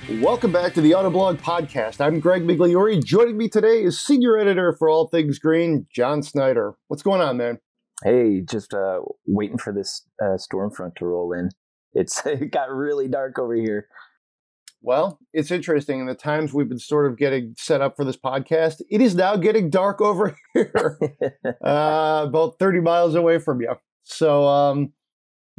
Welcome back to the Autoblog Podcast. I'm Greg Migliore. Joining me today is Senior Editor for all things green, John Snyder. What's going on, man? Hey, just waiting for this storm front to roll in. It got really dark over here. Well, it's interesting. In the times we've been sort of getting set up for this podcast, it is now getting dark over here, about 30 miles away from you. So,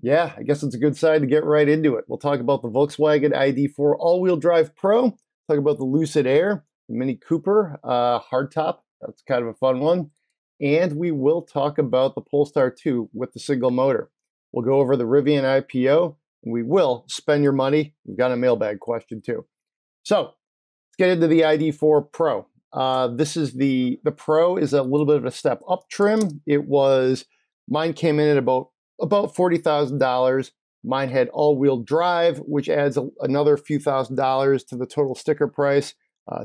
yeah, I guess it's a good sign to get right into it. We'll talk about the Volkswagen ID.4 all-wheel drive Pro, talk about the Lucid Air, the Mini Cooper, Hardtop. That's kind of a fun one. And we will talk about the Polestar 2 with the single motor. We'll go over the Rivian IPO, and we will spend your money. We've got a mailbag question too. So let's get into the ID.4 Pro. This is the Pro is a little bit of a step up trim. Mine came in at about $40,000. Mine had all-wheel drive, which adds another few $1,000s to the total sticker price,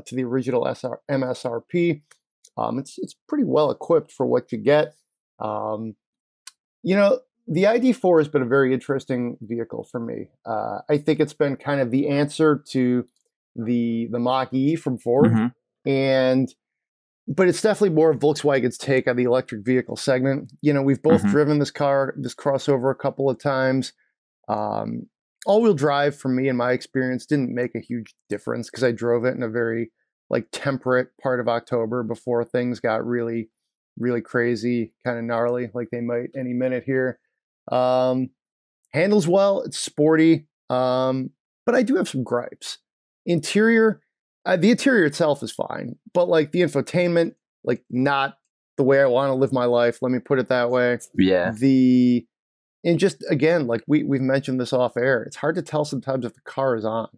to the original MSRP. It's pretty well equipped for what you get. The ID.4 has been a very interesting vehicle for me. I think it's been kind of the answer to the Mach-E from Ford, but it's definitely more Volkswagen's take on the electric vehicle segment. We've both driven this crossover a couple of times. All-wheel drive for me, in my experience, didn't make a huge difference because I drove it in a very temperate part of October before things got really, really crazy, kind of gnarly, like they might any minute here. Handles well, it's sporty, but I do have some gripes. Interior, the interior itself is fine, but the infotainment, not the way I want to live my life. Let me put it that way. Yeah. And just again, we've mentioned this off air, it's hard to tell sometimes if the car is on,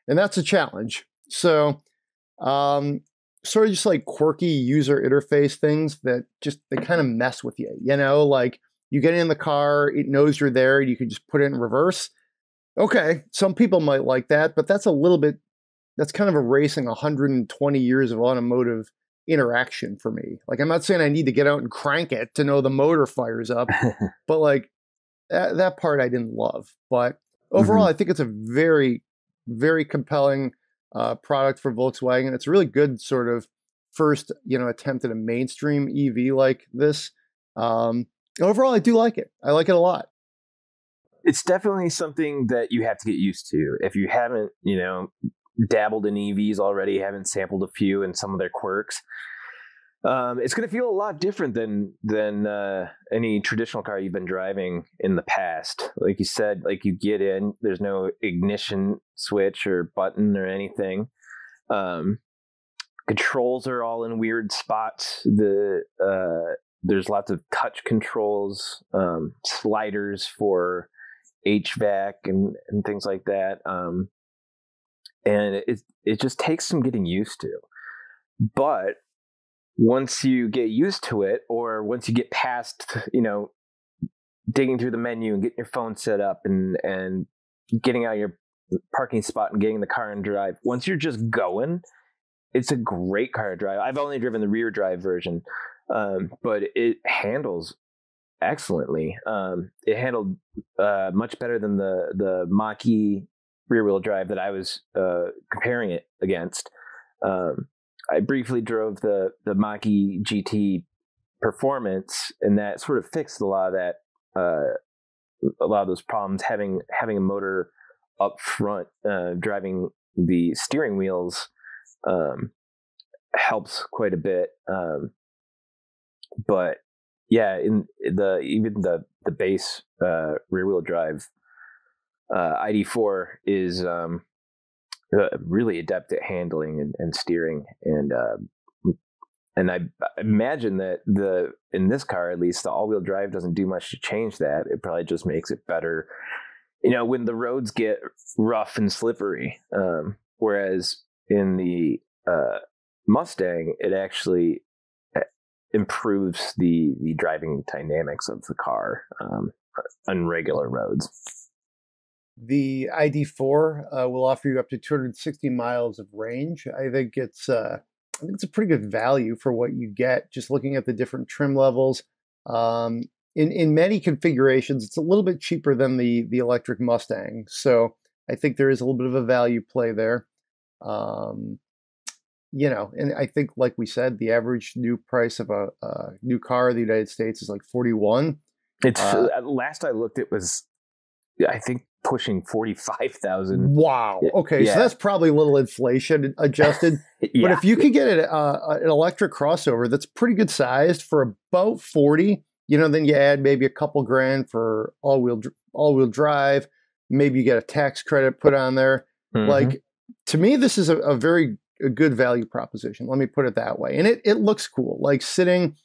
and that's a challenge. So, sort of just quirky user interface things that they kind of mess with you. You get in the car, it knows you're there, and you can just put it in reverse. Okay, some people might like that, but that's kind of erasing 120 years of automotive interaction for me. I'm not saying I need to get out and crank it to know the motor fires up, but that part I didn't love. But overall, I think it's a very, very compelling product for Volkswagen. It's a really good sort of first, attempt at a mainstream EV like this. Overall, I do like it. I like it a lot. It's definitely something that you have to get used to. If you haven't, dabbled in EVs already, haven't sampled a few and some of their quirks, it's going to feel a lot different than any traditional car you've been driving in the past. Like you said, you get in, there's no ignition switch or button or anything. Controls are all in weird spots. There's lots of touch controls, sliders for HVAC and things like that. And it just takes some getting used to. But once you get used to it, or once you get past, digging through the menu and getting your phone set up and getting out of your parking spot and getting the car and drive, once you're just going, it's a great car to drive. I've only driven the rear drive version. But it handles excellently. It handled much better than the Mach-E rear-wheel drive that I was comparing it against. I briefly drove the Mach-E GT Performance, and that sort of fixed a lot of those problems. Having a motor up front, driving the steering wheels helps quite a bit. But yeah, even the base rear wheel drive ID.4 is really adept at handling and steering, and I imagine that in this car, at least, the all wheel drive doesn't do much to change that. It probably just makes it better, when the roads get rough and slippery. Whereas in the Mustang, it actually improves the driving dynamics of the car on regular roads. The ID.4 will offer you up to 260 miles of range. I think it's a pretty good value for what you get. Just looking at the different trim levels, in many configurations, it's a little bit cheaper than the electric Mustang. So I think there is a little bit of a value play there. You know, and I think, like we said, the average new price of a new car in the United States is like 41. It's last I looked, it was, I think, pushing 45,000. Wow. Okay, Yeah. so that's probably a little inflation adjusted. Yeah. But if you could get an electric crossover that's pretty good sized for about 40, you know, then you add maybe a couple grand for all-wheel drive. Maybe you get a tax credit put on there. Mhm. Like, to me, this is a very good value proposition. Let me put it that way. And it looks cool. Like sitting,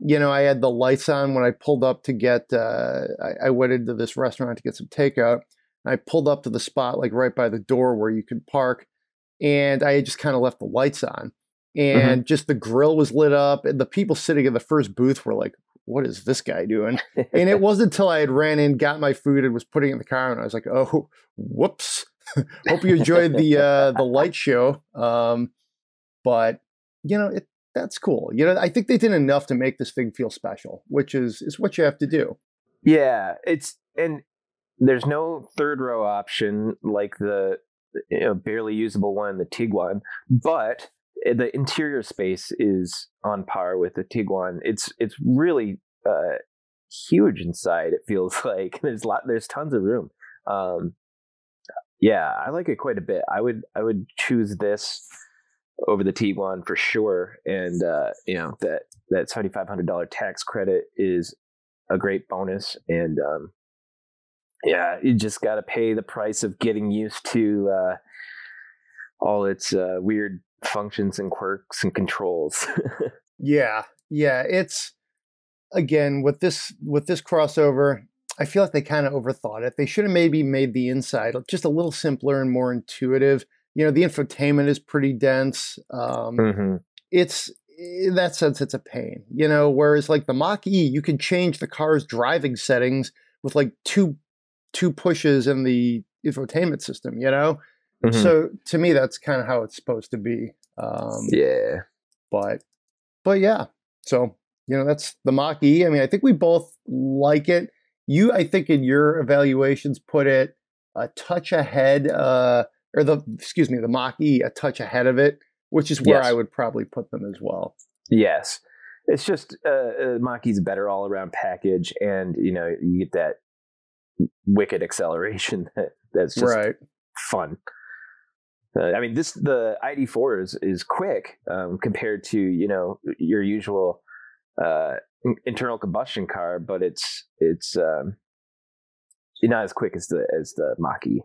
you know, I had the lights on when I pulled up to get, I went into this restaurant to get some takeout. I pulled up to the spot like right by the door where you could park. And I had just kind of left the lights on. And just the grill was lit up. And the people sitting in the first booth were like, what is this guy doing? And it wasn't until I had ran in, got my food, and was putting it in the car, and I was like, oh, whoops. Hope you enjoyed the light show. But you know, that's cool. You know, I think they did enough to make this thing feel special, which is what you have to do. Yeah, and there's no third row option like the barely usable one, the Tiguan, but the interior space is on par with the Tiguan. It's really huge inside. It feels like there's tons of room. Yeah, I like it quite a bit. I would choose this over the Tiguan for sure. And that $7,500 tax credit is a great bonus. And yeah, you just got to pay the price of getting used to all its weird functions and quirks and controls. Yeah. It's, again, with this crossover, I feel like they kind of overthought it. They should have maybe made the inside just a little simpler and more intuitive. You know, the infotainment is pretty dense. It's, in that sense, it's a pain, you know, whereas like the Mach-E, you can change the car's driving settings with like two pushes in the infotainment system, you know? So to me, that's kind of how it's supposed to be. Yeah. But yeah, so, you know, that's the Mach-E. I mean, I think we both like it. You, I think in your evaluations, put it a touch ahead, the Mach-E a touch ahead of it, which is where I would probably put them as well. Yes. It's just Mach-E's a better all-around package, and, you know, you get that wicked acceleration that's just fun. I mean, the ID.4 is quick compared to, you know, your usual internal combustion car, but it's not as quick as the Mach-E.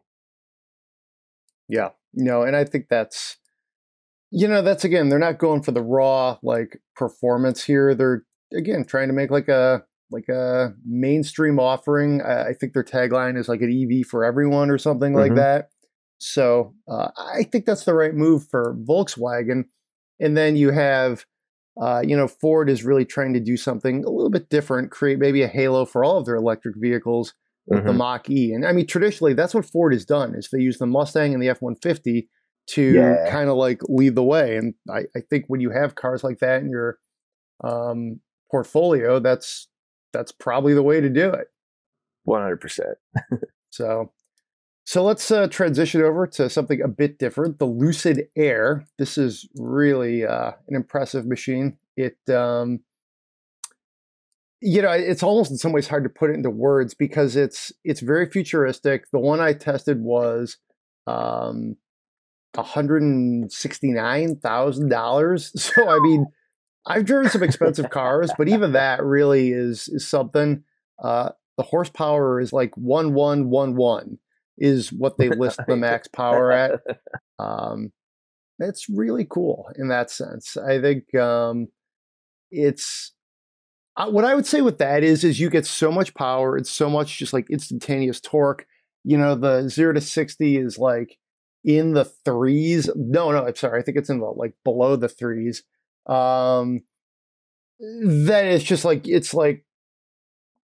Yeah, no, and I think that's again, they're not going for the raw like performance here. They're again trying to make like a mainstream offering. I think their tagline is like an EV for everyone or something like that. So I think that's the right move for Volkswagen. And then you have, Ford is really trying to do something a little bit different, create maybe a halo for all of their electric vehicles with the Mach-E. And I mean, traditionally, that's what Ford has done, is they use the Mustang and the F-150 to kind of like lead the way. And I think when you have cars like that in your portfolio, that's probably the way to do it. 100%. So let's transition over to something a bit different, the Lucid Air. This is really an impressive machine. It, it's almost in some ways hard to put it into words because it's very futuristic. The one I tested was $169,000. So, I mean, I've driven some expensive cars, but even that really is something. The horsepower is like 1111. Is what they list the max power at. It's really cool in that sense. I think it's what I would say with that is you get so much power. It's so much just like instantaneous torque. You know, the 0 to 60 is like in the threes. No, I'm sorry. I think it's in the like below the threes. That is just like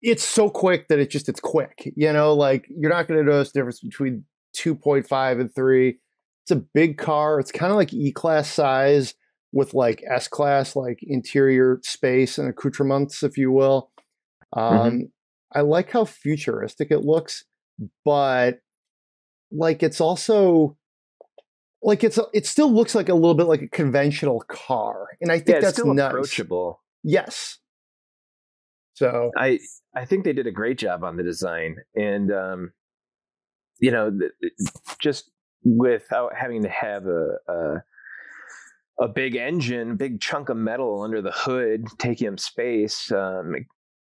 it's so quick that it's quick, you know, like you're not going to notice the difference between 2.5 and 3. It's a big car. It's kind of like E-Class size with like S-Class, like interior space and accoutrements, if you will. I like how futuristic it looks, but like it's also like it still looks like a little bit like a conventional car, and I think it's that's still nice. Approachable. Yes. So I think they did a great job on the design, and just without having to have a big engine, big chunk of metal under the hood, taking up space,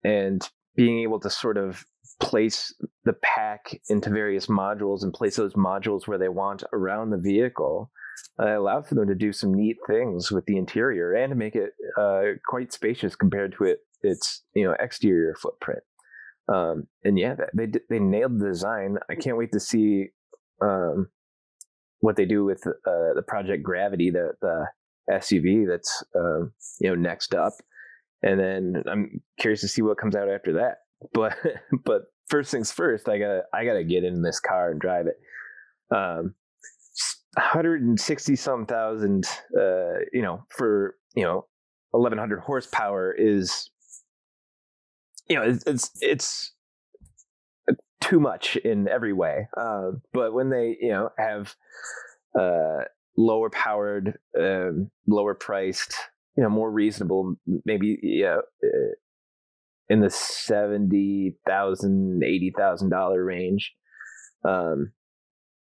and being able to sort of place the pack into various modules and place those modules where they want around the vehicle, allowed for them to do some neat things with the interior and to make it quite spacious compared to its exterior footprint. And yeah, they nailed the design. I can't wait to see what they do with the Project Gravity, the SUV that's next up, and then I'm curious to see what comes out after that. But first things first, I gotta get in this car and drive it. 160 some thousand, for 1100 horsepower is, it's too much in every way. But when they have lower powered, lower priced, more reasonable, maybe in the $70,000, $80,000 range,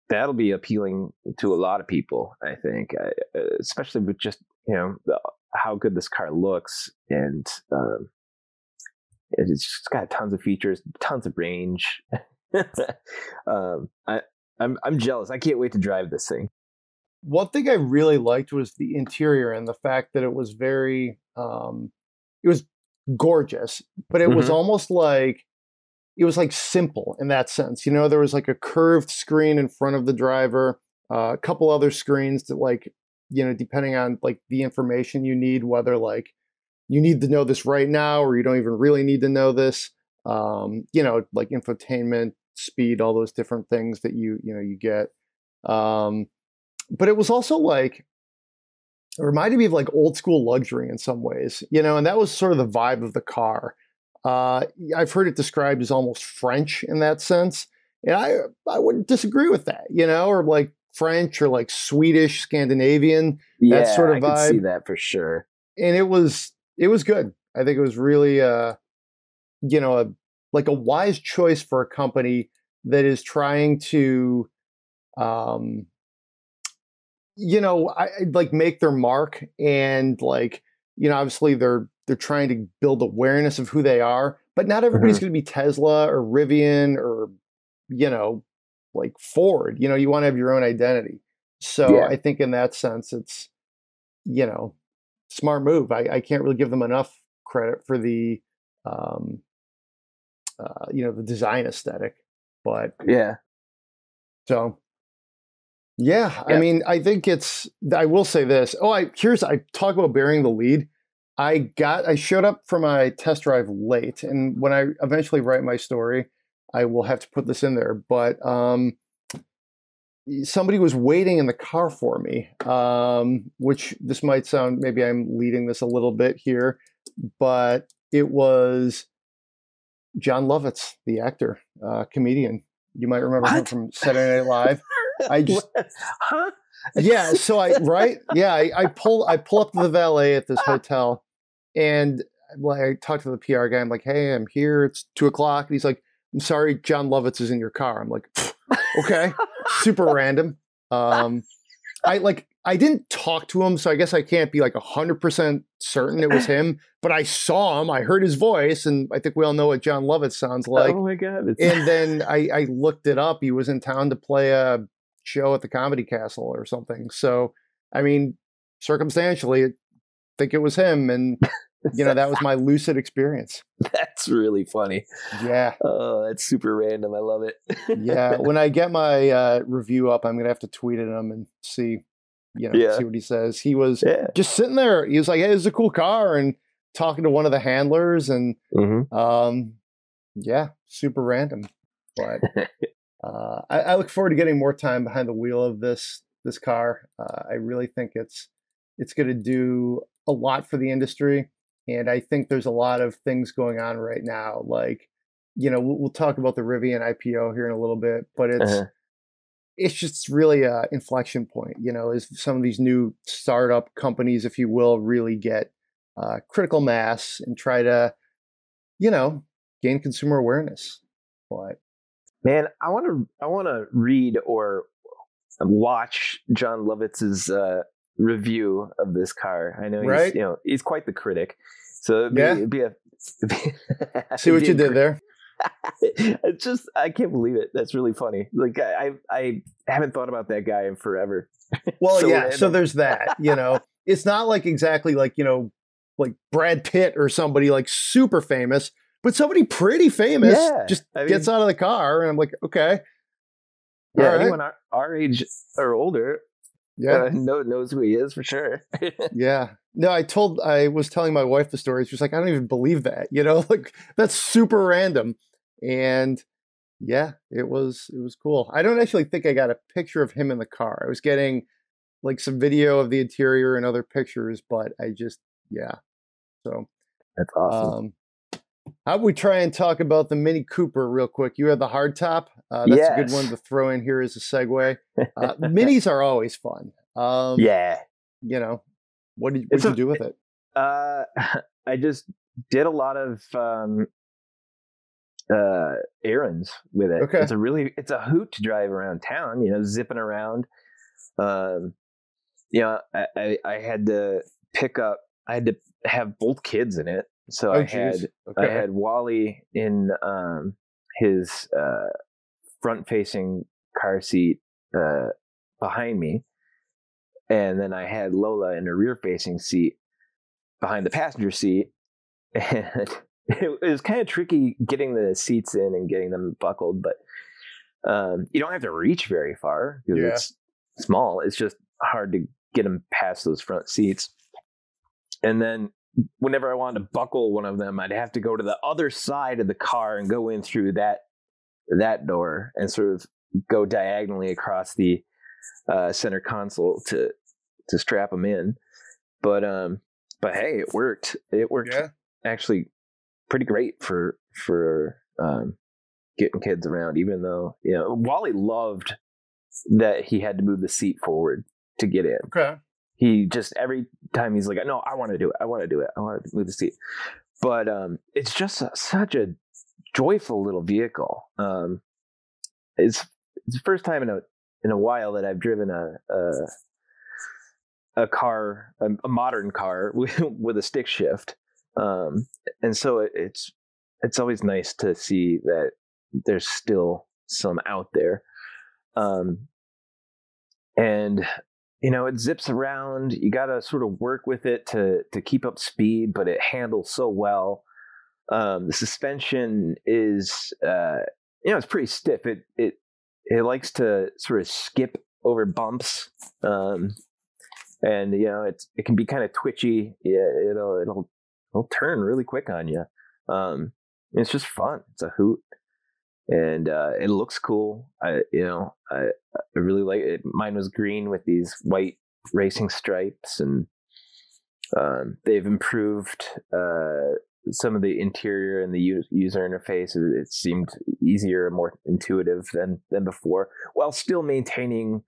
that'll be appealing to a lot of people, I think, especially with just how good this car looks, and it's just got tons of features, tons of range. I'm jealous. I can't wait to drive this thing. One thing I really liked was the interior and the fact that it was very, it was gorgeous, but it was almost like, it was like simple in that sense. There was like a curved screen in front of the driver, a couple other screens that like, depending on like the information you need, whether like you need to know this right now or you don't even really need to know this, like infotainment, speed, all those different things that you get. But it was also like, it reminded me of like old school luxury in some ways, and that was sort of the vibe of the car. I've heard it described as almost French in that sense. And I wouldn't disagree with that, or like French or like Swedish, Scandinavian, that sort of vibe. I can see that for sure. And it was good. I think it was really, like a wise choice for a company that is trying to, like make their mark, and like, obviously they're trying to build awareness of who they are, but not everybody's going to be Tesla or Rivian or, like Ford. You want to have your own identity. So I think in that sense, it's, smart move. I can't really give them enough credit for the, the design aesthetic, but so. Yeah, I mean, I think I will say this. I talk about bearing the lead. I showed up for my test drive late, and when I eventually write my story, I will have to put this in there. But somebody was waiting in the car for me, which this might sound, maybe I'm leading this a little bit here, but it was John Lovitz, the actor, comedian. You might remember him from Saturday Night Live. I just, yeah. So I pull up to the valet at this hotel, and I talked to the PR guy. I'm like, "Hey, I'm here. It's 2:00." And he's like, "I'm sorry, John Lovitz is in your car." I'm like, "Okay." Super random. I didn't talk to him, so I guess I can't be like 100% certain it was him, but I saw him, I heard his voice, and I think we all know what John Lovitz sounds like. Oh my God. And then I looked it up. He was in town to play a show at the Comedy Castle or something. So, I mean, circumstantially, I think it was him, and that was my Lucid experience. That's really funny. Yeah. Oh, that's super random. I love it. Yeah. When I get my review up, I'm going to have to tweet at him and see what he says. He was just sitting there. He was like, "Hey, this is a cool car," and talking to one of the handlers, and super random. But I look forward to getting more time behind the wheel of this car. I really think it's going to do a lot for the industry, and I think there's a lot of things going on right now. Like, we'll talk about the Rivian IPO here in a little bit, but it's it's just really a inflection point, as some of these new startup companies, if you will, really get critical mass and try to, gain consumer awareness. But man, I want to read or watch John Lovitz's review of this car. I know right? He's quite the critic, so it'd be see what you did there. It's just, I can't believe it. That's really funny. Like I haven't thought about that guy in forever. Well, so there's that. It's not like exactly like like Brad Pitt or somebody like super famous, but somebody pretty famous gets out of the car, and I'm like, okay, yeah, anyone our age or older, knows who he is for sure. Yeah. No, I was telling my wife the story. She's like, I don't even believe that, like that's super random. And yeah, it was cool. I don't actually think I got a picture of him in the car. I was getting like some video of the interior and other pictures, but so that's awesome. How about we try and talk about the Mini Cooper real quick? You had the hardtop. That's a good one to throw in here as a segue. Minis are always fun. What did you do with it? I just did a lot of errands with it. Okay. It's a hoot to drive around town, zipping around. I had to I had to have both kids in it. So I had Wally in his front facing car seat behind me. And then I had Lola in a rear facing seat behind the passenger seat. And it was kind of tricky getting the seats in and getting them buckled, but you don't have to reach very far because it's small. It's just hard to get them past those front seats. And then whenever I wanted to buckle one of them, I'd have to go to the other side of the car and go in through that door and sort of go diagonally across the center console to strap them in. But hey, it worked. It worked actually pretty great for getting kids around, even though, Wally loved that he had to move the seat forward to get in. Okay. He just, every time he's like, no, I want to do it. I want to move the seat. But it's just such a joyful little vehicle. It's the first time in a while that I've driven a car, a modern car with a stick shift. And so it's always nice to see that there's still some out there. And it zips around. You got to sort of work with it to keep up speed, but it handles so well. The suspension is, it's pretty stiff. It likes to sort of skip over bumps. And it can be kind of twitchy. Yeah, it'll turn really quick on you. It's just fun. It's a hoot. And it looks cool. I really like it. Mine was green with these white racing stripes, and they've improved some of the interior and the user interface. It seemed easier and more intuitive than before, while still maintaining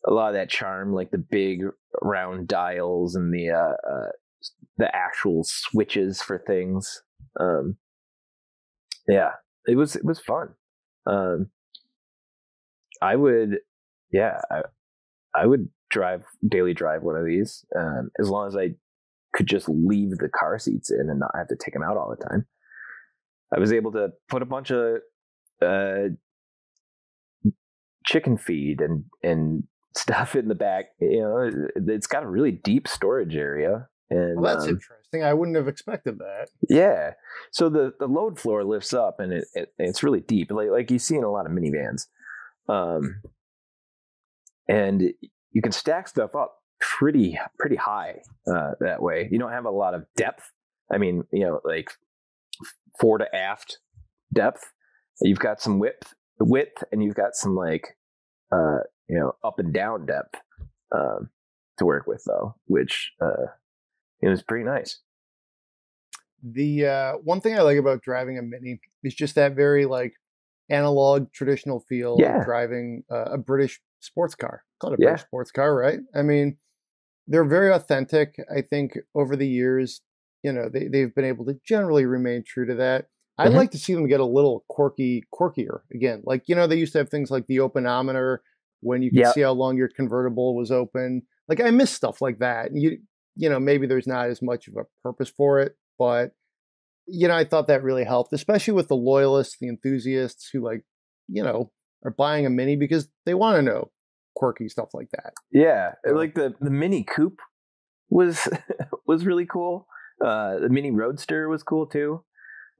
a lot of that charm, like the big round dials and the actual switches for things. It was fun. I would daily drive one of these, as long as I could just leave the car seats in and not have to take them out all the time. I was able to put a bunch of chicken feed and stuff in the back. It's got a really deep storage area. And well, that's interesting. I wouldn't have expected that. Yeah. So the load floor lifts up, and it's really deep, like you see in a lot of minivans. And you can stack stuff up pretty high that way. You don't have a lot of depth. I mean, like fore to aft depth. You've got some width, and you've got some like up and down depth to work with, though, which it was pretty nice. The one thing I like about driving a Mini is just that very like analog, traditional feel of Yeah. driving a British sports car. Called a Yeah. British sports car, right? I mean, they're very authentic. I think over the years, they've been able to generally remain true to that. I'd Mhm. like to see them get a little quirkier again. Like, they used to have things like the openometer when you could Yep. see how long your convertible was open. Like, I miss stuff like that. And maybe there's not as much of a purpose for it, but I thought that really helped, especially with the loyalists, the enthusiasts who are buying a Mini because they want to know quirky stuff like that. Yeah. So, Like the Mini Coupe was was really cool. The Mini Roadster was cool too.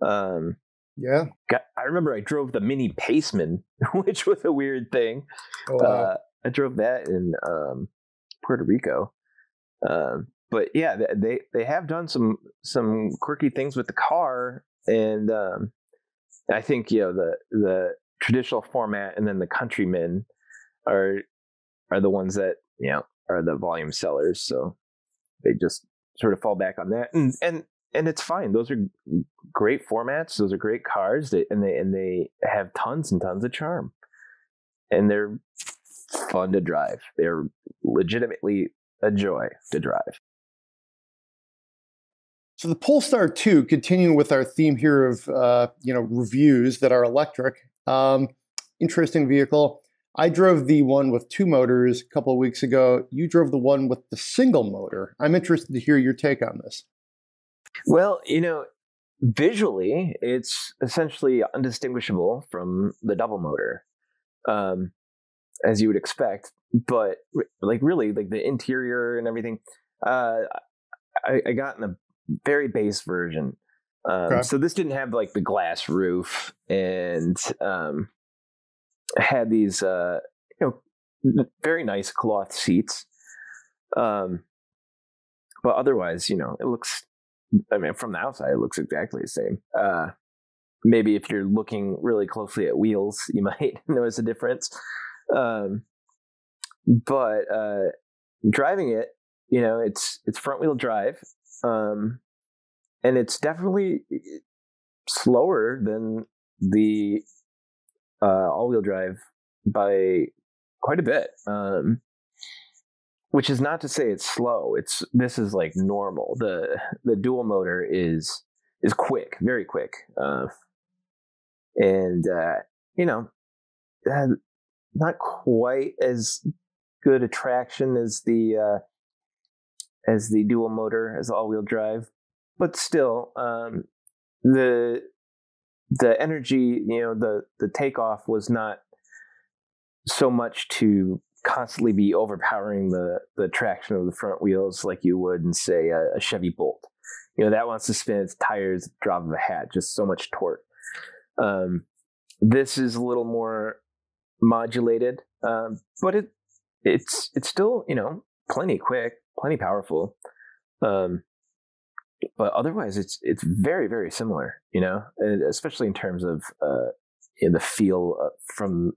yeah. I remember I drove the Mini Paceman, which was a weird thing. Oh, wow. I drove that in Puerto Rico. But yeah, they have done some quirky things with the car, and I think the traditional format and then the Countrymen are the ones that are the volume sellers. So they just sort of fall back on that, and it's fine. Those are great formats. Those are great cars. They have tons and tons of charm, and they're fun to drive. They're legitimately a joy to drive. So the Polestar 2, continuing with our theme here of reviews that are electric. Interesting vehicle. I drove the one with two motors a couple of weeks ago. You drove the one with the single motor. I'm interested to hear your take on this. Well, visually, it's essentially undistinguishable from the double motor, as you would expect. But really, the interior and everything, I got in a very base version. Okay. So this didn't have the glass roof, and had these very nice cloth seats. But otherwise, it looks, from the outside, it looks exactly the same. Maybe if you're looking really closely at wheels, you might notice a difference. But driving it, it's front wheel drive. And it's definitely slower than the all-wheel drive by quite a bit. Which is not to say it's slow. This is normal. The dual motor is quick, very quick, and not quite as good a traction as the dual motor, as all-wheel drive, but still, the energy, the takeoff was not so much to constantly be overpowering the traction of the front wheels like you would in, say, a Chevy Bolt. That wants to spin its tires, drop of a hat, just so much torque. This is a little more modulated, but it's still plenty quick, plenty powerful. But otherwise, it's very, very similar. Especially in terms of the feel from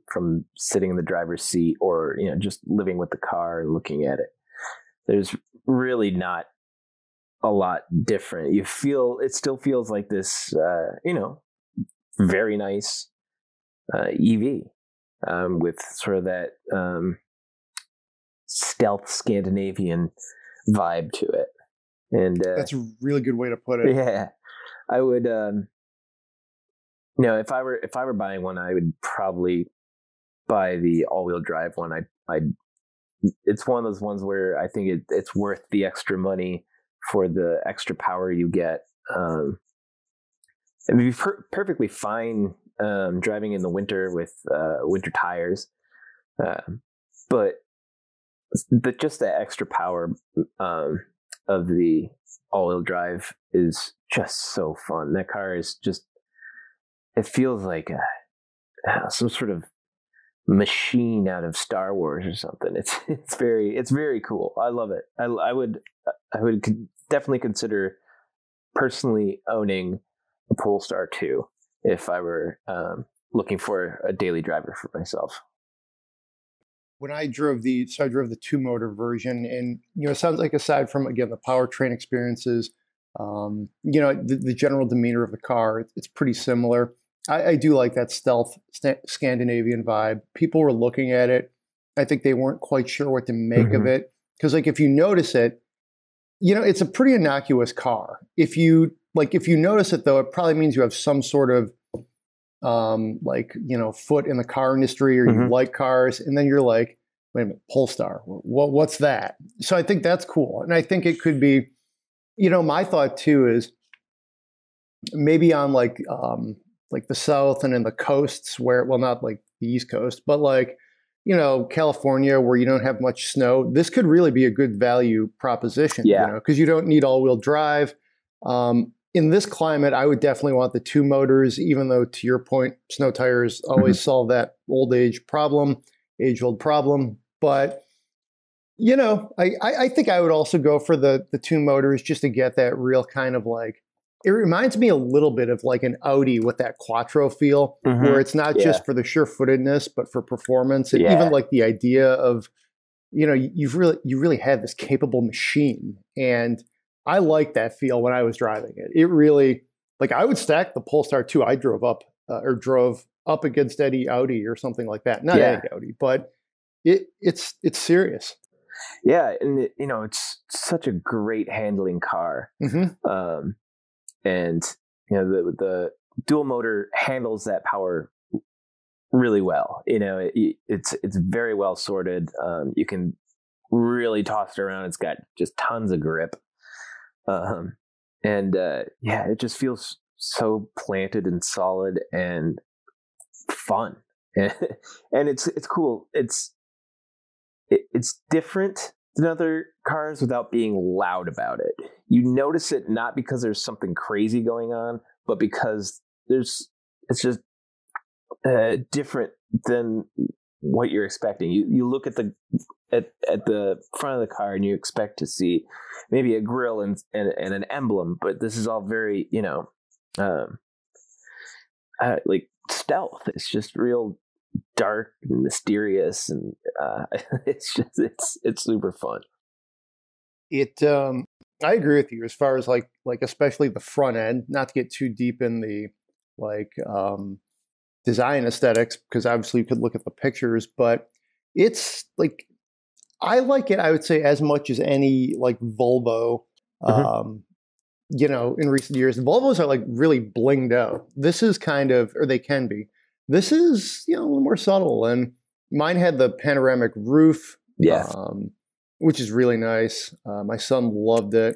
sitting in the driver's seat, or just living with the car and looking at it. There's really not a lot different. It still feels like this very nice EV with sort of that stealth Scandinavian vibe to it. And that's a really good way to put it. Yeah, I would if I were buying one, I would probably buy the all-wheel drive one. It's one of those ones where I think it's worth the extra money for the extra power you get. It'd be perfectly fine driving in the winter with winter tires, but just the extra power of the all-wheel drive is just so fun. That car is just, it feels like some sort of machine out of Star Wars or something. It's very cool. I love it. I would definitely consider personally owning a Polestar 2 if I were looking for a daily driver for myself. When I drove the two motor version, and it sounds like, aside from, again, the powertrain experiences, the general demeanor of the car, it's pretty similar. I do like that stealth Scandinavian vibe. People were looking at it. I think they weren't quite sure what to make of it. Because like if you notice it, it's a pretty innocuous car. If you notice it though, it probably means you have some sort of foot in the car industry, or you like cars, and then you're like, wait a minute, Polestar, what's that? So I think that's cool. And I think it could be, my thought too is maybe on like the South and in the coasts where, well, not like the East Coast, but like, California where you don't have much snow, this could really be a good value proposition, because you don't need all-wheel drive. In this climate, I would definitely want the 2 motors, even though, to your point, snow tires always solve that age-old problem. But, I think I would also go for the 2 motors just to get that real kind of like, it reminds me a little bit of like an Audi with that quattro feel, where it's not just for the sure-footedness, but for performance. And even like the idea of, you really have this capable machine. And I like that feel when I was driving it. It really, like, I would stack the Polestar 2 I drove up against any Audi or something like that. Not any Audi, but it's serious. Yeah, and it's such a great handling car. And the dual motor handles that power really well. It's very well sorted. You can really toss it around. It's got just tons of grip. It just feels so planted and solid and fun. And it's cool. It's different than other cars without being loud about it. You notice it not because there's something crazy going on, but because it's just different than what you're expecting. You look at the front of the car and you expect to see maybe a grille and an emblem, but this is all very like stealth. It's just real dark and mysterious, and it's super fun. I agree with you as far as like especially the front end, not to get too deep in the design aesthetics, because obviously you could look at the pictures, but it's like, I like it, I would say, as much as any like Volvo. In recent years, the Volvos are like really blinged out. This is kind of, or they can be. This is, a little more subtle, and mine had the panoramic roof. Which is really nice. My son loved it.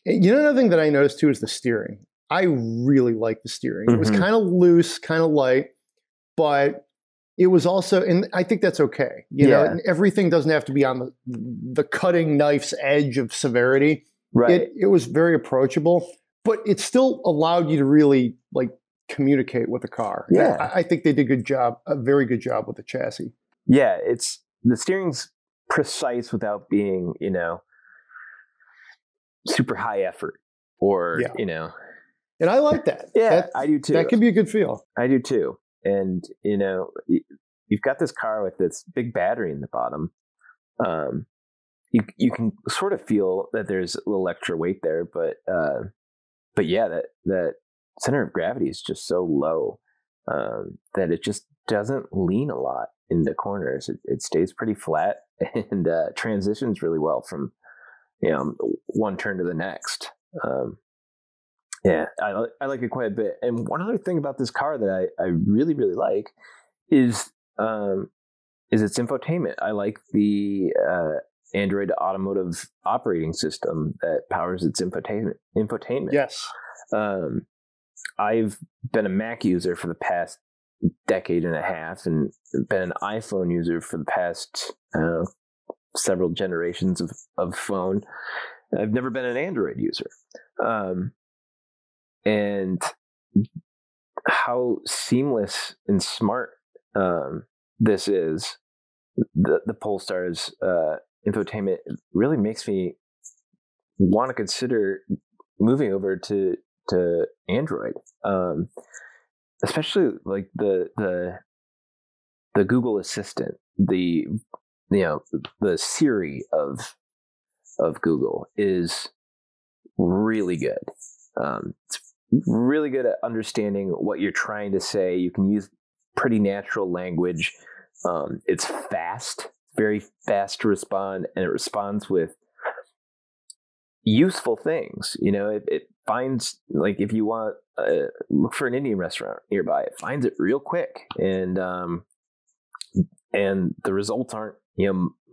Another thing that I noticed too is the steering. I really like the steering. It was kind of loose, kind of light, but it was also, and I think that's okay. And everything doesn't have to be on the cutting knife's edge of severity. Right. It was very approachable, but it still allowed you to really like communicate with the car. Yeah. I think they did a very good job with the chassis. Yeah, the steering's precise without being, super high effort or, And I like that. Yeah, I do too. That can be a good feel. I do too. And, you've got this car with this big battery in the bottom. You can sort of feel that there's a little extra weight there, but yeah, that center of gravity is just so low that it just doesn't lean a lot into corners. It stays pretty flat and transitions really well from one turn to the next. I like it quite a bit. And one other thing about this car that I really, really like is its infotainment. I like the Android Automotive operating system that powers its infotainment. Yes. I've been a Mac user for the past decade and a half, and been an iPhone user for the past several generations of phone. I've never been an Android user. And how seamless and smart this is, the Polestar's infotainment really makes me want to consider moving over to Android, especially like the Google Assistant, the Siri of Google is really good. It's really good at understanding what you're trying to say. You can use pretty natural language. It's fast, very fast to respond, and it responds with useful things. It finds, like, if you want look for an Indian restaurant nearby, it finds it real quick, and the results aren't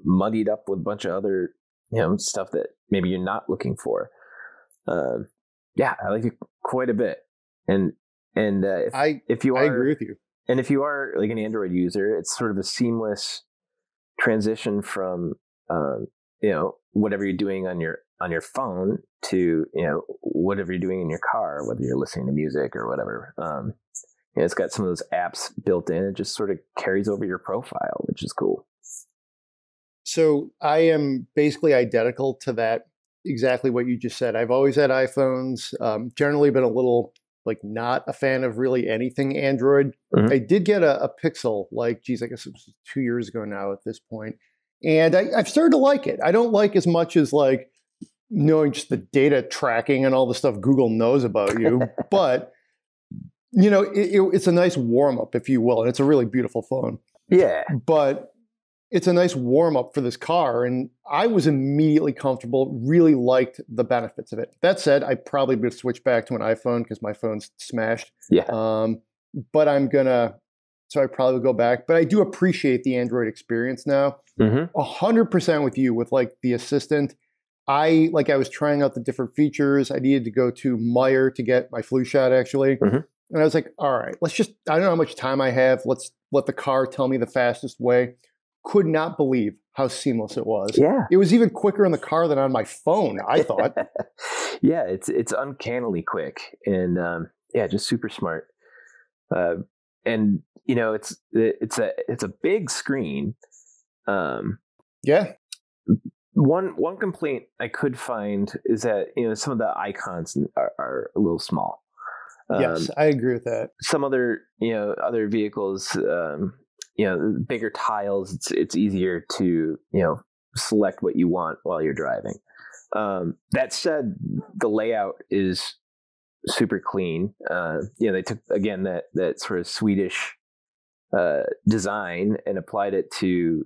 muddied up with a bunch of other stuff that maybe you're not looking for. Yeah, I like it quite a bit, and if you are, I agree with you. And if you are like an Android user, it's sort of a seamless transition from whatever you're doing on your phone to whatever you're doing in your car, whether you're listening to music or whatever. It's got some of those apps built in. It just sort of carries over your profile, which is cool. So I am basically identical to that, exactly what you just said. I've always had iPhones, generally been a little not a fan of really anything Android. I did get a Pixel, I guess it was 2 years ago now at this point. And I've started to like it. I don't like as much as knowing just the data tracking and all the stuff Google knows about you. But, it's a nice warm up, if you will. And it's a really beautiful phone. Yeah. But it's a nice warm up for this car. And I was immediately comfortable, really liked the benefits of it. That said, I probably would switch back to an iPhone because my phone's smashed. Yeah. But so I probably would go back. But I do appreciate the Android experience now. 100% with you with the assistant. I was trying out the different features. I needed to go to Meijer to get my flu shot, actually. And I was like, all right, I don't know how much time I have. Let's let the car tell me the fastest way. Could not believe how seamless it was. Yeah. It was even quicker in the car than on my phone, I thought. Yeah, it's uncannily quick, and just super smart. And it's a big screen. Yeah. One complaint I could find is that some of the icons are a little small. Yes, I agree with that. Some other vehicles, bigger tiles. It's easier to select what you want while you're driving. That said, the layout is super clean. They took again that sort of Swedish design and applied it to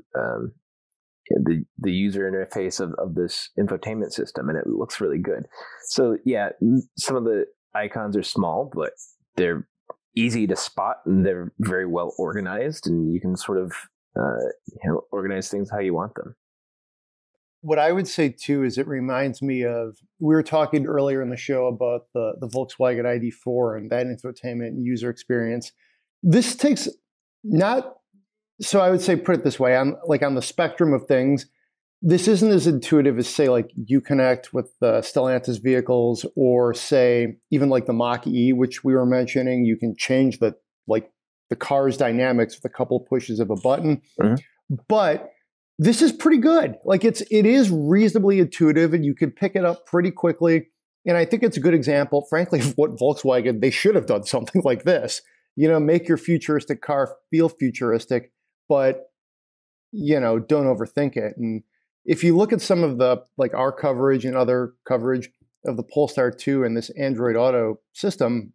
the user interface of this infotainment system, and it looks really good. So yeah, some of the icons are small, but they're easy to spot, and they're very well organized, and you can sort of organize things how you want them. What I would say too is it reminds me of, we were talking earlier in the show about the Volkswagen ID.4 and that infotainment and user experience. This takes so I would say, put it this way, on the spectrum of things, this isn't as intuitive as, say, Uconnect with the Stellantis vehicles, or say even the Mach-E, which we were mentioning. You can change the car's dynamics with a couple pushes of a button. But this is pretty good. It is reasonably intuitive, and you can pick it up pretty quickly. And I think it's a good example, frankly, of what Volkswagen, they should have done something like this. Make your futuristic car feel futuristic, but don't overthink it. And if you look at some of the our coverage and other coverage of the Polestar 2 and this Android Auto system,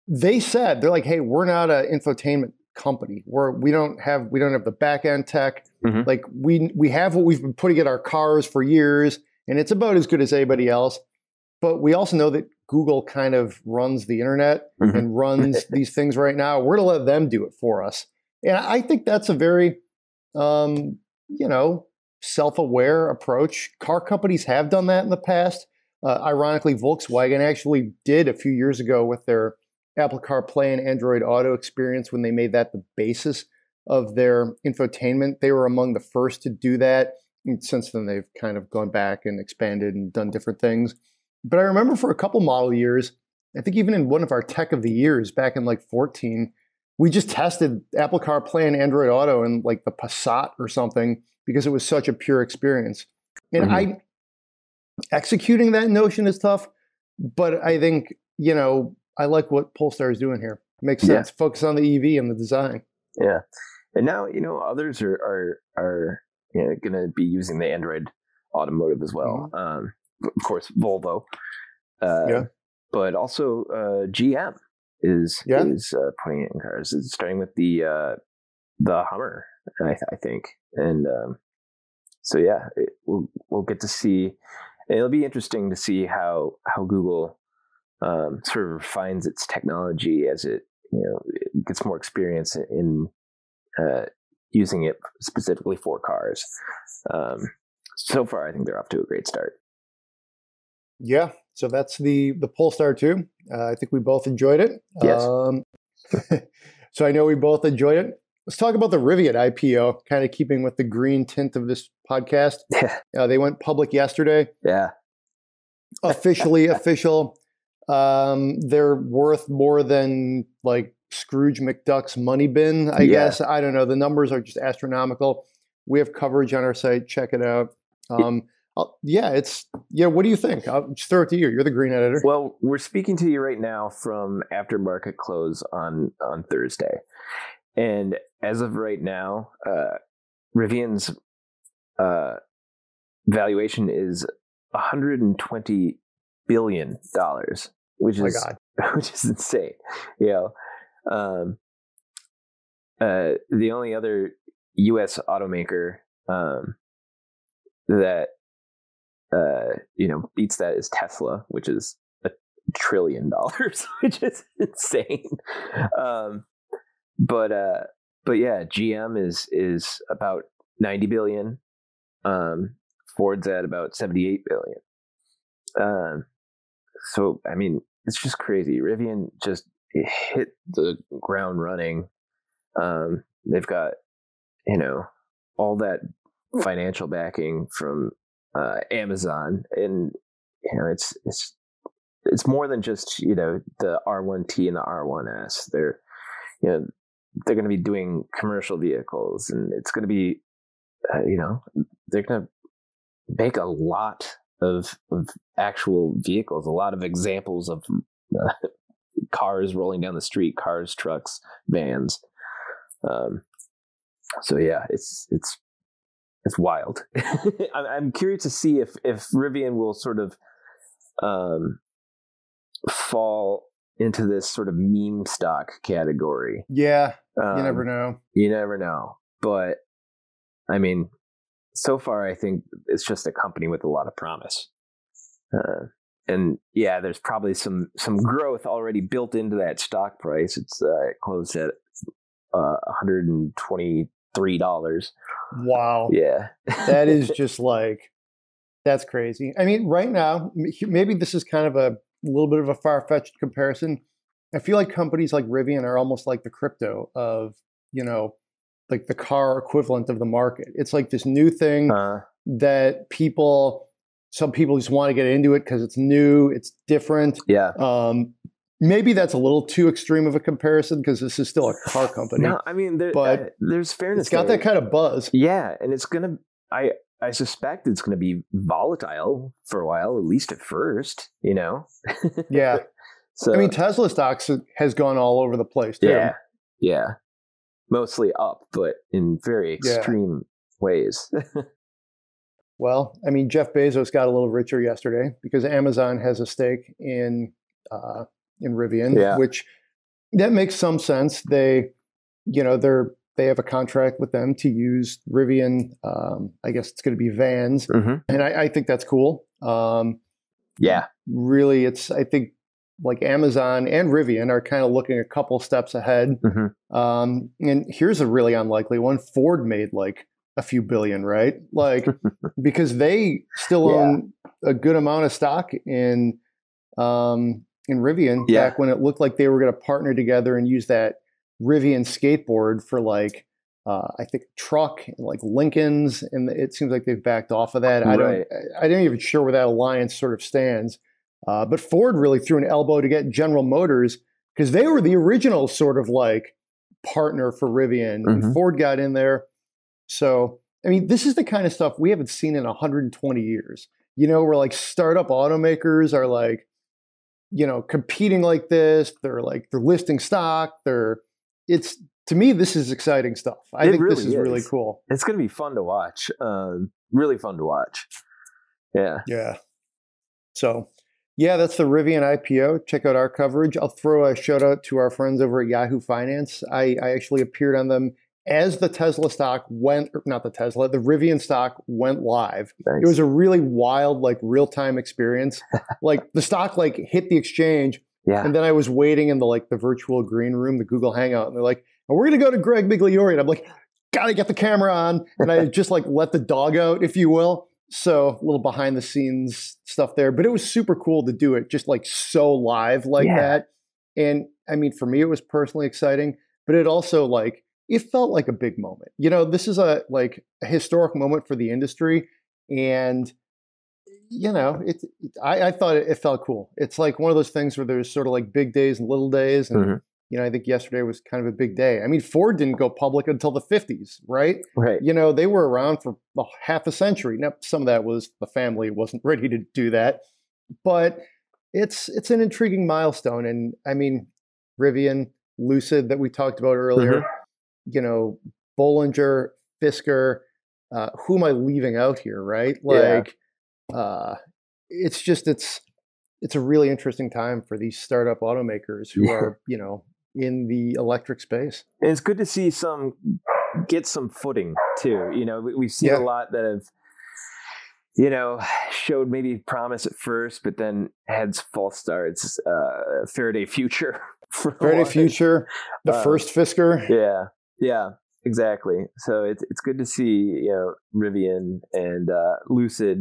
they're like, hey, we're not an infotainment company. We don't have the back end tech. We have what we've been putting in our cars for years, and it's about as good as anybody else. But we also know that Google kind of runs the internet and runs these things right now. We're going to let them do it for us. And I think that's a very, self-aware approach. Car companies have done that in the past. Ironically, Volkswagen actually did a few years ago with their Apple CarPlay and Android Auto experience when they made that the basis of their infotainment. They were among the first to do that. And since then, they've kind of gone back and expanded and done different things. But I remember for a couple model years, I think even in one of our Tech of the Years back in 14, we just tested Apple CarPlay and Android Auto in the Passat or something because it was such a pure experience. And executing that notion is tough, but I think, I like what Polestar is doing here. It makes sense. Yeah. Focus on the EV and the design. Yeah. And now, others are going to be using the Android automotive as well. Of course, Volvo. but also GM is putting it in cars. It's starting with the Hummer, I think, and so yeah, we'll get to see. And it'll be interesting to see how Google sort of refines its technology as it gets more experience in using it specifically for cars. So far, I think they're off to a great start. Yeah, so that's the Polestar 2. I think we both enjoyed it. Yes. So I know we both enjoyed it. Let's talk about the Rivian IPO, kind of keeping with the green tint of this podcast. Yeah. They went public yesterday. Yeah. Officially official. They're worth more than like Scrooge McDuck's money bin, I guess. I don't know. The numbers are just astronomical. We have coverage on our site. Check it out. What do you think? I'll just throw it to you. You're the green editor. Well, we're speaking to you right now from aftermarket close on Thursday. And as of right now, Rivian's valuation is $120 billion, which is insane. The only other U.S. automaker that beats that is Tesla, which is $1 trillion, which is insane. But yeah, GM is about 90 billion. Ford's at about 78 billion. So I mean, it's just crazy. Rivian just hit the ground running. They've got all that financial backing from Amazon, and it's more than just the R1T and the R1S. They're going to be doing commercial vehicles, and it's going to be they're going to make a lot of actual vehicles, a lot of examples of cars rolling down the street, cars, trucks, vans. So yeah, it's wild. I'm curious to see if Rivian will sort of fall into this sort of meme stock category. Yeah, you never know. You never know. But I mean, so far, I think it's just a company with a lot of promise. And yeah, there's probably some growth already built into that stock price. It's it closed at $123. Wow. Yeah. That is just that's crazy. I mean, right now, maybe this is kind of a little bit of a far-fetched comparison. I feel like companies like Rivian are almost like the crypto of, like the car equivalent of the market. It's like this new thing that some people just want to get into it because it's new, it's different. Yeah. Maybe that's a little too extreme of a comparison because this is still a car company. No, I mean, there's fairness. It's got that kind of buzz. Yeah, and it's gonna. I suspect it's gonna be volatile for a while, at least at first. Yeah. So I mean, Tesla stocks has gone all over the place too. Yeah. Yeah. Mostly up, but in very extreme ways. Well, I mean, Jeff Bezos got a little richer yesterday because Amazon has a stake in Rivian, which that makes some sense. They have a contract with them to use Rivian. I guess it's going to be vans, and I think that's cool. Really, I think like Amazon and Rivian are kind of looking a couple steps ahead. And here's a really unlikely one: Ford made like a few billion, right? Like because they still own a good amount of stock in Rivian back when it looked like they were going to partner together and use that Rivian skateboard for like I think truck like Lincolns, and it seems like they've backed off of that. I didn't even sure where that alliance sort of stands. But Ford really threw an elbow to get General Motors because they were the original sort of like partner for Rivian, and Ford got in there. So, I mean, this is the kind of stuff we haven't seen in 120 years. Where like startup automakers are like, competing like this. They're listing stock. To me, this is exciting stuff. I think this is really cool. It's going to be fun to watch. Really fun to watch. Yeah. Yeah. So Yeah, that's the Rivian IPO. Check out our coverage. I'll throw a shout out to our friends over at Yahoo Finance. I actually appeared on them as the Tesla stock went, not the Tesla, the Rivian stock went live. Nice. It was a really wild, like real-time experience. Like the stock like hit the exchange. Yeah. And then I was waiting in the virtual green room, the Google Hangout, and they're like, and we're going to go to Greg Migliore. And I'm like, gotta get the camera on. And I just like let the dog out, if you will. So a little behind the scenes stuff there, but it was super cool to do it just like so live like that. And I mean, for me, it was personally exciting, but it also like, it felt like a big moment. You know, this is a historic moment for the industry. And, you know, I thought it felt cool. It's like one of those things where there's sort of like big days and little days. And, you know, I think yesterday was kind of a big day. I mean, Ford didn't go public until the 50s, right? Right. You know, they were around for half a century. Now, some of that was the family wasn't ready to do that. But it's an intriguing milestone. And I mean, Rivian, Lucid that we talked about earlier, you know, Bollinger, Fisker, who am I leaving out here, right? Like, it's a really interesting time for these startup automakers who are, you know, in the electric space. And it's good to see some get some footing too. You know, we've seen a lot that have, you know, showed maybe promise at first, but then had false starts. Faraday Future. Faraday Future, the first Fisker. Yeah, exactly. So it's good to see, you know, Rivian and Lucid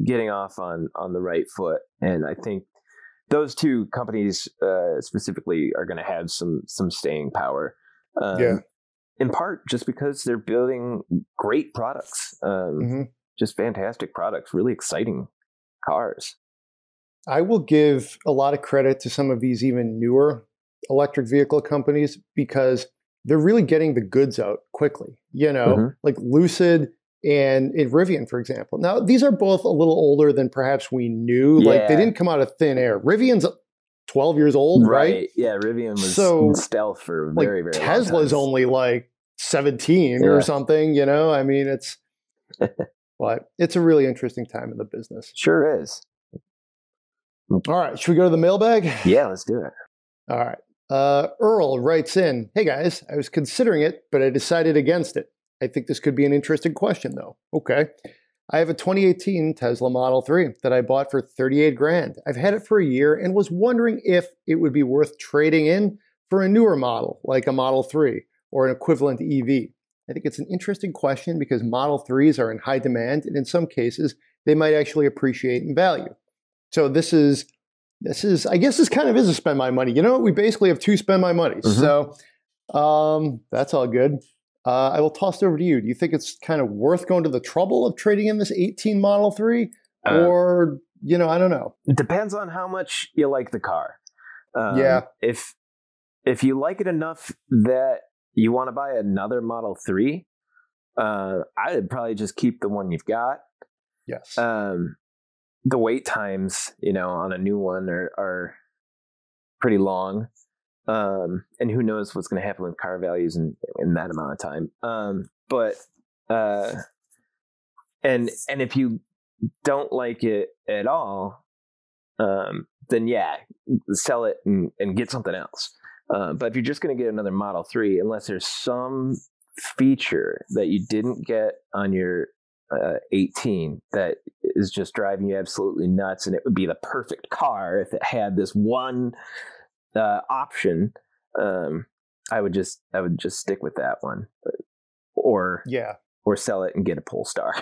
getting off on the right foot, and I think those two companies specifically are going to have some staying power. In part just because they're building great products, just fantastic products, really exciting cars. I will give a lot of credit to some of these even newer electric vehicle companies because they're really getting the goods out quickly, you know, like Lucid and Rivian, for example. Now, these are both a little older than perhaps we knew. Like they didn't come out of thin air. Rivian's 12 years old, right? Yeah, Rivian was in stealth for a very, very Tesla's long time. only like 17 or something, you know? I mean, but it's a really interesting time in the business. Sure is. All right, should we go to the mailbag? Yeah, let's do it. All right. Earl writes in, hey guys, I was considering it, but I decided against it. I think this could be an interesting question though. Okay. I have a 2018 Tesla Model 3 that I bought for 38 grand. I've had it for a year and was wondering if it would be worth trading in for a newer model, like a Model 3 or an equivalent EV. I think it's an interesting question because Model 3s are in high demand and in some cases, they might actually appreciate in value. So this is, I guess this kind of is a spend my money. You know, we basically have two spend my money. So that's all good. I will toss it over to you. Do you think it's kind of worth going to the trouble of trading in this 18 Model 3? Or, you know, I don't know. It depends on how much you like the car. If you like it enough that you want to buy another Model 3, I'd probably just keep the one you've got. Yes. The wait times, you know, on a new one are pretty long. And who knows what's going to happen with car values in that amount of time. And if you don't like it at all, then sell it and get something else. But if you're just going to get another Model 3, unless there's some feature that you didn't get on your 18 that is just driving you absolutely nuts, and it would be the perfect car if it had this one option, I would just stick with that one, or sell it and get a Polestar.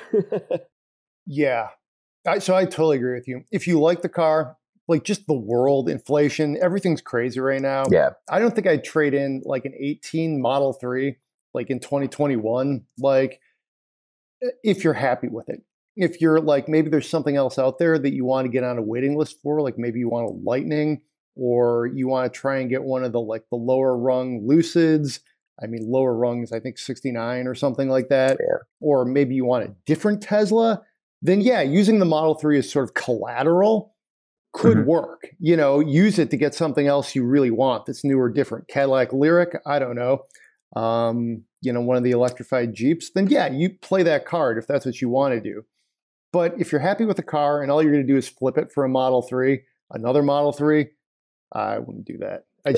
So I totally agree with you. If you like the car, like just the world, inflation, everything's crazy right now. I don't think I'd trade in like an 18 Model 3 like in 2021. Like if you're happy with it. If you're like, maybe there's something else out there that you want to get on a waiting list for, like maybe you want a Lightning, or you want to try and get one of the lower rung Lucids. I mean, lower rungs, I think 69 or something like that. Or maybe you want a different Tesla. Then using the Model 3 as sort of collateral could work. You know, use it to get something else you really want that's new or different. Cadillac Lyriq, I don't know. You know, one of the electrified Jeeps. Then you play that card if that's what you want to do. But if you're happy with the car and all you're going to do is flip it for a Model 3, another Model 3, I wouldn't do that. I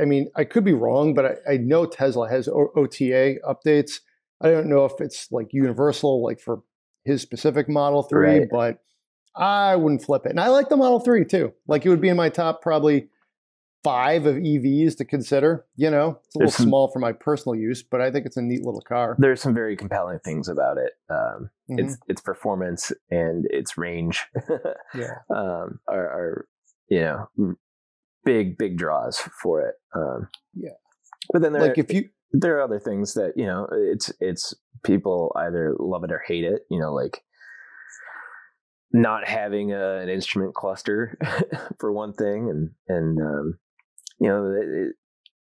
mean, I could be wrong, but I know Tesla has OTA updates. I don't know if it's like universal, like for his specific Model 3, Right. but I wouldn't flip it. And I like the Model 3 too. Like it would be in my top probably 5 of EVs to consider. You know, it's a little small for my personal use, but I think it's a neat little car. There's some very compelling things about it. Its performance and its range are you know, big draws for it. But then there are other things that, you know, it's people either love it or hate it. You know, like not having an instrument cluster for one thing, and you know,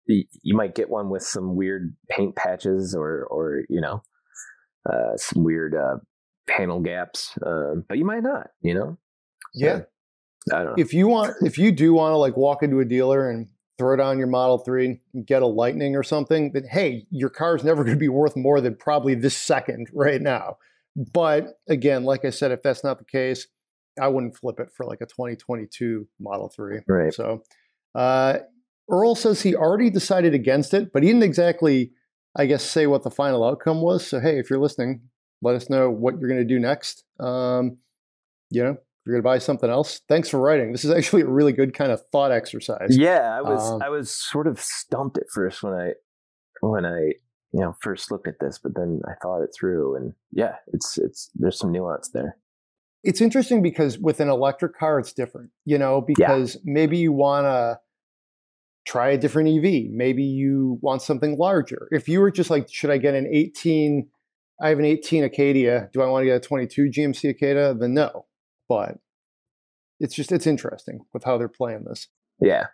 you might get one with some weird paint patches or you know, some weird panel gaps, but you might not, you know. Yeah, I don't know. If you do want to like walk into a dealer and throw down your Model 3 and get a Lightning or something, then hey, your car's never going to be worth more than probably this second right now. But again, like I said, if that's not the case, I wouldn't flip it for like a 2022 Model 3. Right. So Earl says he already decided against it, but he didn't exactly, I guess, say what the final outcome was. So hey, if you're listening, let us know what you're going to do next. You know, if you're going to buy something else. Thanks for writing. This is actually a really good kind of thought exercise. Yeah, I was sort of stumped at first when I you know, first looked at this, but then I thought it through, and yeah, it's there's some nuance there. It's interesting because with an electric car, it's different, you know, because maybe you want to try a different EV. Maybe you want something larger. If you were just like, should I get an 18? I have an 18 Acadia. Do I want to get a 22 GMC Acadia? Then no. But it's interesting with how they're playing this. Yeah,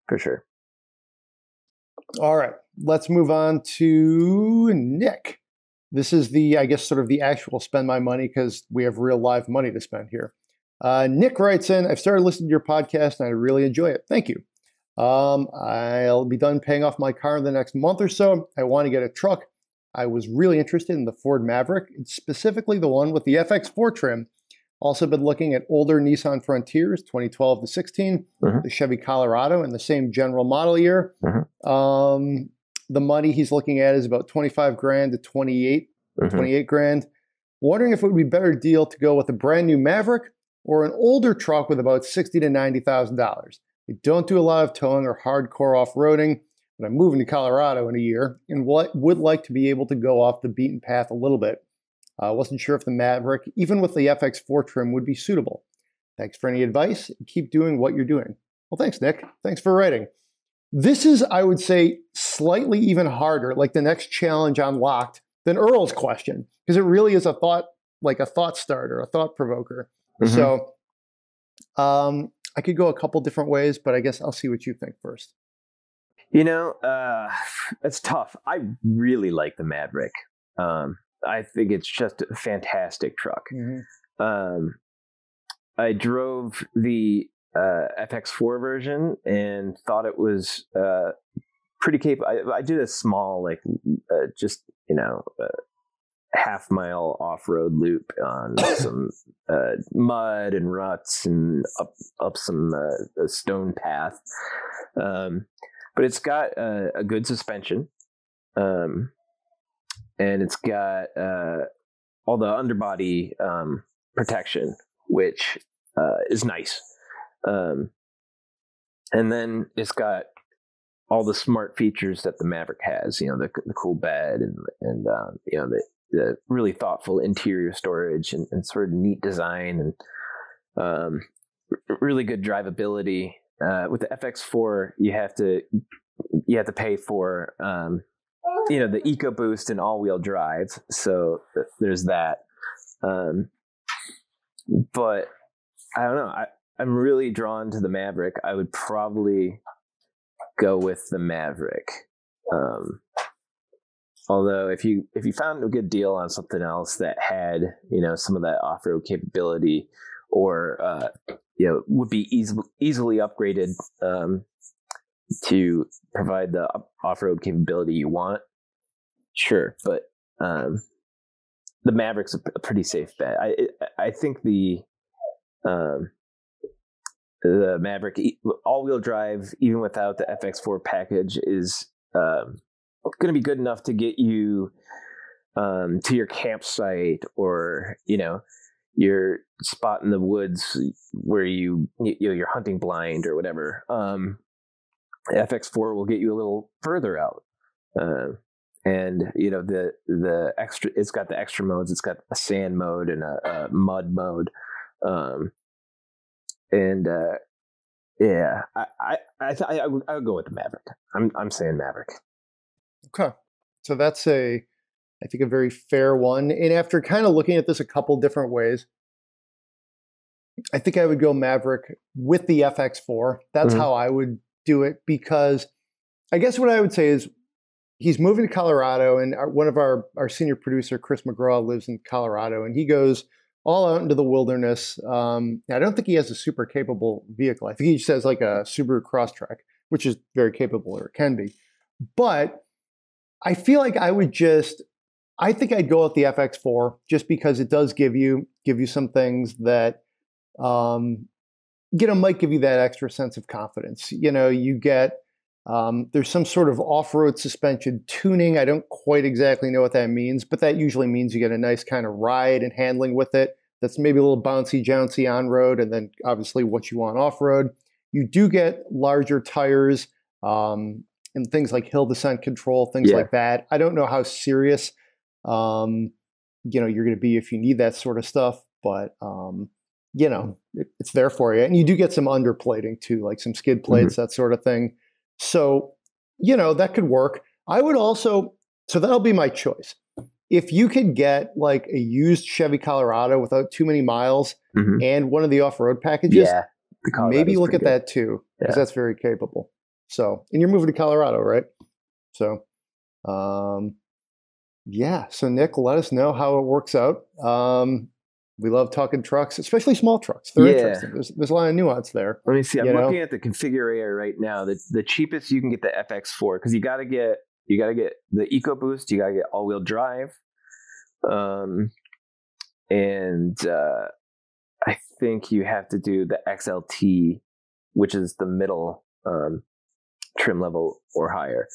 for sure. All right, let's move on to Nick. This is I guess, sort of the actual spend my money because we have real live money to spend here. Nick writes in, I've started listening to your podcast and I really enjoy it. Thank you. I'll be done paying off my car in the next month or so. I want to get a truck. I was really interested in the Ford Maverick, specifically the one with the FX4 trim. Also been looking at older Nissan Frontiers, 2012 to 16, the Chevy Colorado in the same general model year. The money he's looking at is about 25 grand to 28 grand. Wondering if it would be a better deal to go with a brand new Maverick or an older truck with about $60,000 to $90,000. I don't do a lot of towing or hardcore off-roading, but I'm moving to Colorado in a year and would like to be able to go off the beaten path a little bit. Wasn't sure if the Maverick, even with the FX4 trim, would be suitable. Thanks for any advice. Keep doing what you're doing. Well, thanks, Nick. Thanks for writing. This is, I would say, slightly even harder, like the next challenge unlocked, than Earl's question, because it really is a thought starter, a thought provoker. So I could go a couple different ways, but I guess I'll see what you think first. You know, it's tough. I really like the Maverick. I think it's just a fantastic truck. I drove the FX4 version and thought it was pretty capable. I did a small, like, just, you know, half-mile off-road loop on some mud and ruts and up some a stone path. But it's got a good suspension. And it's got all the underbody protection, which is nice. And then it's got all the smart features that the Maverick has. You know, the cool bed and you know, the really thoughtful interior storage and sort of neat design and really good drivability. With the FX4, you have to pay for you know, the EcoBoost and all-wheel drive, so there's that. But I don't know. I'm really drawn to the Maverick. I would probably go with the Maverick. Although if you found a good deal on something else that had, you know, some of that off-road capability, or you know, would be easily upgraded to provide the off-road capability you want, sure. But Maverick's a pretty safe bet. I think the Maverick all-wheel drive, even without the FX4 package, is going to be good enough to get you to your campsite, or your spot in the woods where you're hunting blind or whatever. FX4 will get you a little further out. And the extra, it's got the extra modes. It's got a sand mode and a mud mode. Yeah, I would go with the Maverick. I'm saying Maverick. Okay, so that's I think a very fair one. And after kind of looking at this a couple different ways, I think I would go Maverick with the FX4. That's how I would do it, because I guess what I would say is he's moving to Colorado, and one of our senior producer, Chris McGraw, lives in Colorado, and he goes all out into the wilderness. I don't think he has a super capable vehicle. I think he just has like a Subaru Crosstrek, which is very capable, or it can be. But I feel like I think I'd go with the FX4 just because it does give you some things that, might give you that extra sense of confidence. You get, there's some sort of off-road suspension tuning. I don't quite exactly know what that means, but that usually means you get a nice kind of ride and handling with it. That's maybe a little bouncy, jouncey on road, and then obviously what you want off road. You do get larger tires and things like hill descent control, things like that. I don't know how serious you're going to be if you need that sort of stuff, but it's there for you. And you do get some underplating too, like some skid plates, that sort of thing. So, that could work. I would also, so that'll be my choice. If you could get like a used Chevy Colorado without too many miles and one of the off-road packages, maybe look at that too, because that's very capable. So, and you're moving to Colorado, right? So, so Nick, let us know how it works out. We love talking trucks, especially small trucks. They're interesting. There's a lot of nuance there. Let me see. I'm looking at the configurator right now. The cheapest you can get the FX4, because you got to get the EcoBoost. You got to get all-wheel drive, and I think you have to do the XLT, which is the middle trim level or higher.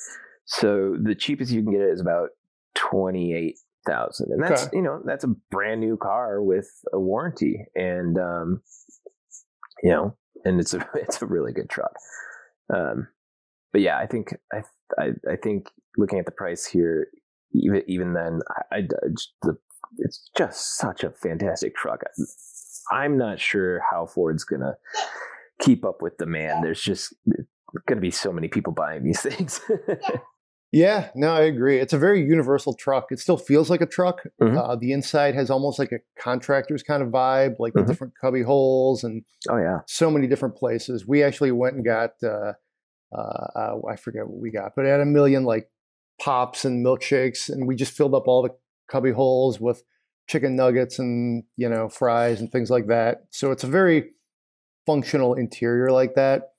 So the cheapest you can get it is about $28,000, and that's that's a brand new car with a warranty, and and it's a really good truck. But yeah, I think looking at the price here, even then, it's just such a fantastic truck. I'm not sure how Ford's gonna keep up with demand. There's just going to be so many people buying these things. Yeah, no, I agree. It's a very universal truck. It still feels like a truck. The inside has almost like a contractor's kind of vibe, like the different cubby holes and so many different places. We actually went and got, I forget what we got, but it had 1 million like pops and milkshakes, and we just filled up all the cubby holes with chicken nuggets and, fries and things like that. So it's a very functional interior like that.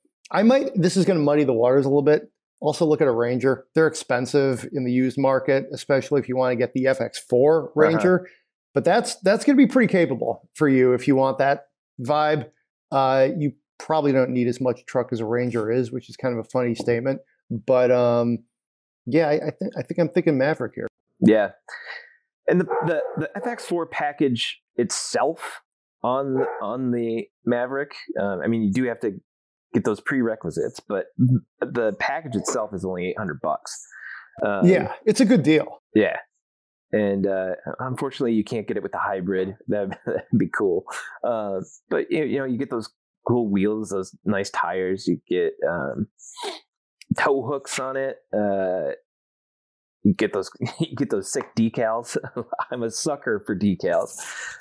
This is going to muddy the waters a little bit. Also look at a Ranger. They're expensive in the used market, especially if you want to get the FX4 Ranger. But that's going to be pretty capable for you if you want that vibe. You probably don't need as much truck as a Ranger is, which is kind of a funny statement. But I think I'm thinking Maverick here. Yeah, and the FX4 package itself on the Maverick. I mean, you do have to get those prerequisites, but the package itself is only $800. It's a good deal. Yeah, and unfortunately, you can't get it with the hybrid. That'd be cool. But you get those cool wheels, those nice tires. You get tow hooks on it. You get those sick decals. I'm a sucker for decals.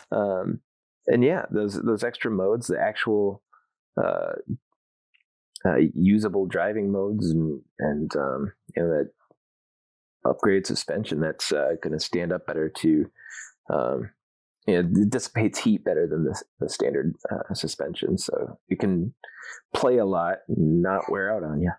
And yeah, those extra modes, the actual usable driving modes, and that upgraded suspension that's going to stand up better to it dissipates heat better than the standard suspension, so you can play a lot and not wear out on you.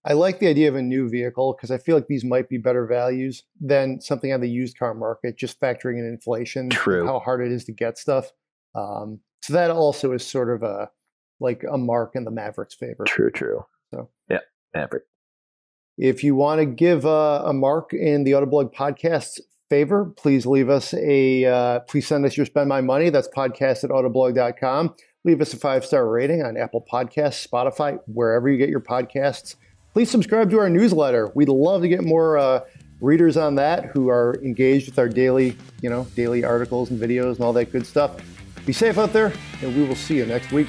I like the idea of a new vehicle because I feel like these might be better values than something on the used car market, just factoring in inflation, True. how hard it is to get stuff. So that also is sort of a mark in the Maverick's favor. True. So yeah, Maverick. If you want to give a mark in the Autoblog Podcast's favor, please leave us please send us your Spend My Money. That's podcast@autoblog.com. Leave us a 5-star rating on Apple Podcasts, Spotify, wherever you get your podcasts. Please subscribe to our newsletter. We'd love to get more readers on that who are engaged with our daily articles and videos and all that good stuff. Be safe out there, and we will see you next week.